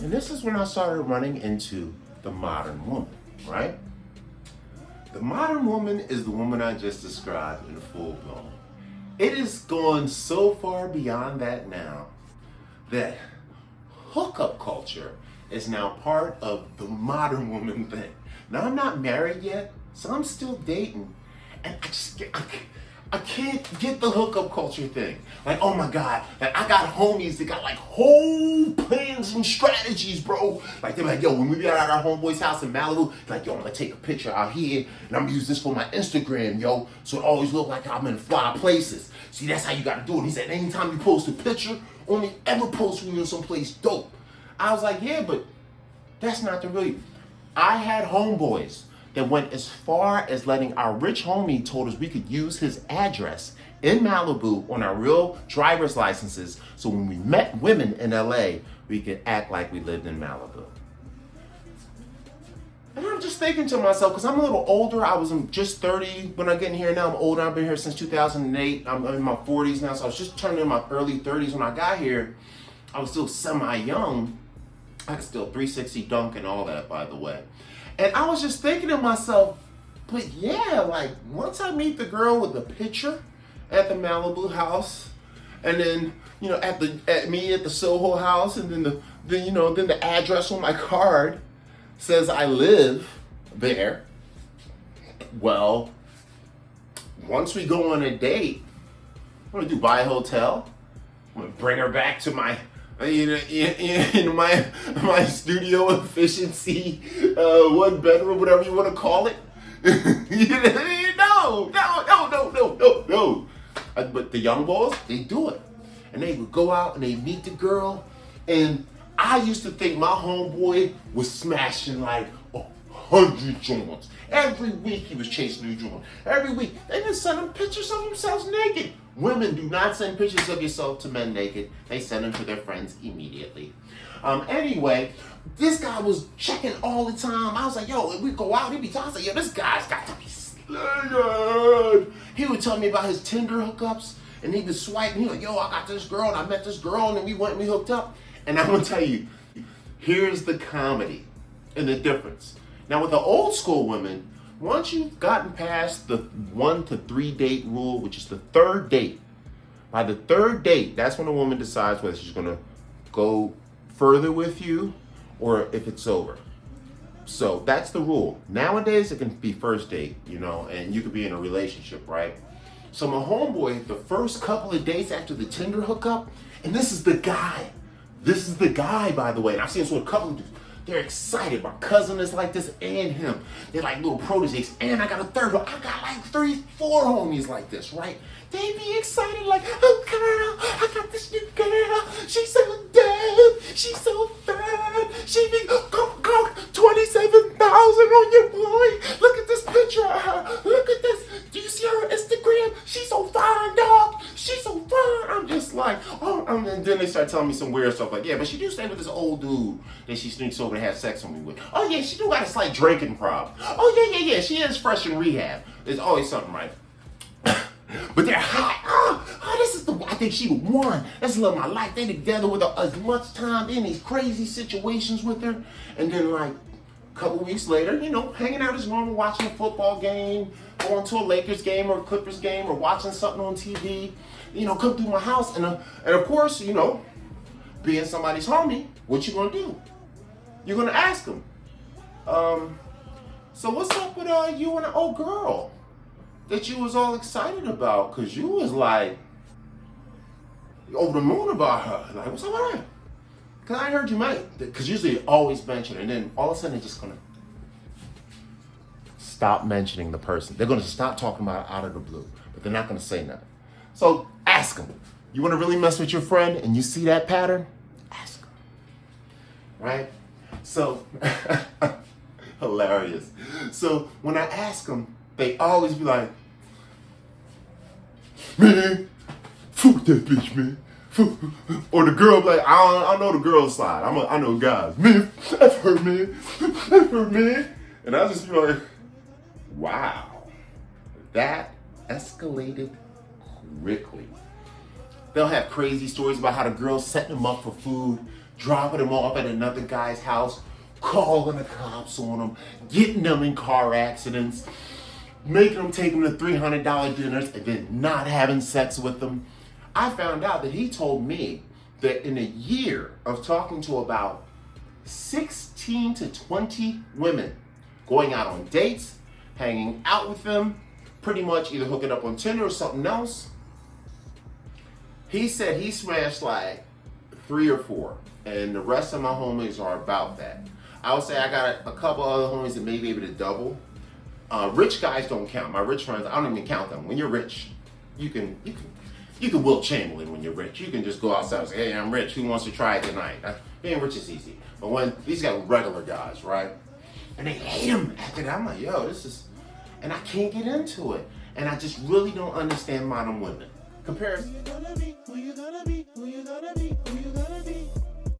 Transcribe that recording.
And this is when I started running into the modern woman, right? The modern woman is the woman I just described in full blown. It is gone so far beyond that now that hookup culture is now part of the modern woman thing. Now, I'm not married yet, so I'm still dating, and I can't get the hookup culture thing. Like, oh my God, like I got homies that got like whole plans and strategies, bro. Like they're like, yo, when we be at our homeboy's house in Malibu, like, yo, I'm gonna take a picture out here and I'm gonna use this for my Instagram, yo, so it always look like I'm in fly places. See, that's how you gotta do it. He said, anytime you post a picture, only ever post when you're in someplace dope. I was like, yeah, but that's not the really. I had homeboys that went as far as letting our rich homie told us we could use his address in Malibu on our real driver's licenses, so when we met women in LA, we could act like we lived in Malibu. And I'm just thinking to myself, because I'm a little older, I was just 30 when I get in here now. I'm older, I've been here since 2008. I'm in my 40s now, so I was just turning in my early 30s when I got here. I was still semi-young. I could still 360 dunk and all that, by the way. And I was just thinking to myself, but yeah, like once I meet the girl with the picture at the Malibu house, and then at the Soho house, and then the address on my card says I live there. Well, once we go on a date, what do I do? Buy a hotel? I'm gonna bring her back to my my studio efficiency, 1 bedroom, whatever you want to call it. No. But the young boys, they do it. And they would go out and they meet the girl. And I used to think my homeboy was smashing like 100 joints. Every week he was chasing a new joint. Every week. They just send him pictures of themselves naked. Women do not send pictures of yourself to men naked. They send them to their friends immediately. Anyway, this guy was checking all the time. I was like, yo, if we go out, he'd be talking. I was like, yo, this guy's got to be slayed. He would tell me about his Tinder hookups, and he'd be swiping. He'd be like, yo, I got this girl, and I met this girl, and then we went and we hooked up. And I'm going to tell you, here's the comedy and the difference. Now, with the old school women, once you've gotten past the 1 to 3 date rule, which is the third date, by the third date, that's when a woman decides whether she's going to go further with you or if it's over. So that's the rule. Nowadays, it can be first date, and you could be in a relationship, right? So my homeboy, the first couple of dates after the Tinder hookup, and this is the guy. This is the guy, by the way. And I've seen this with a couple of dudes. They're excited. My cousin is like this, and him. They're like little proteges. And I got a third one. I got like 3, 4 homies like this, right? They be excited like, oh girl, I got this new girl. She's so dope. She's so fun. She be 27,000 on your boy. Look at this picture of her. Look at this. Do you see her Instagram? She's so fine, dog. She's so fun. I'm just like, oh. And then they start telling me some weird stuff like, yeah, but she do stay with this old dude that she sneaks over to have sex with me with. Oh yeah, she do got a slight drinking problem. Oh yeah. She is fresh in rehab. There's always something right. But they're hot. Oh, this is I think she would one. That's the love of my life. They together with her as much time in these crazy situations with her. And then like a couple weeks later, hanging out as normal, watching a football game, going to a Lakers game or a Clippers game or watching something on TV. Come through my house. And of course, being somebody's homie, what you gonna do? You're gonna ask them. So what's up with you and the old girl that you was all excited about? Cause you was like over the moon about her. Like, what's up with her? Cause I heard you might. Cause usually they always mention it, and then all of a sudden they're just gonna stop mentioning the person. They're gonna stop talking about it out of the blue, but they're not gonna say nothing. So ask them. You wanna really mess with your friend and you see that pattern? Ask them. Right? So, hilarious. So when I ask them, they always be like, man, fuck that bitch, man. Or the girl be like, I know the girl side. I know guys. Man, that's her, man. That's her, man. And I just be like, wow, that escalated quickly. They'll have crazy stories about how the girl set them up for food dropping them off at another guy's house, calling the cops on them, getting them in car accidents, making them take them to $300 dinners, and then not having sex with them. I found out that he told me that in a year of talking to about 16 to 20 women, going out on dates, hanging out with them, pretty much either hooking up on Tinder or something else, he said he smashed like 3 or 4, and the rest of my homies are about that. I would say I got a couple other homies that may be able to double. Rich guys don't count. My rich friends, I don't even count them. When you're rich, you can Will Chamberlain when you're rich. You can just go outside and say, hey, I'm rich. Who wants to try it tonight? Being rich is easy. But when these got regular guys, right? And they hate him after that. I'm like, yo, this is, and I can't get into it. And I just really don't understand modern women. Comparison.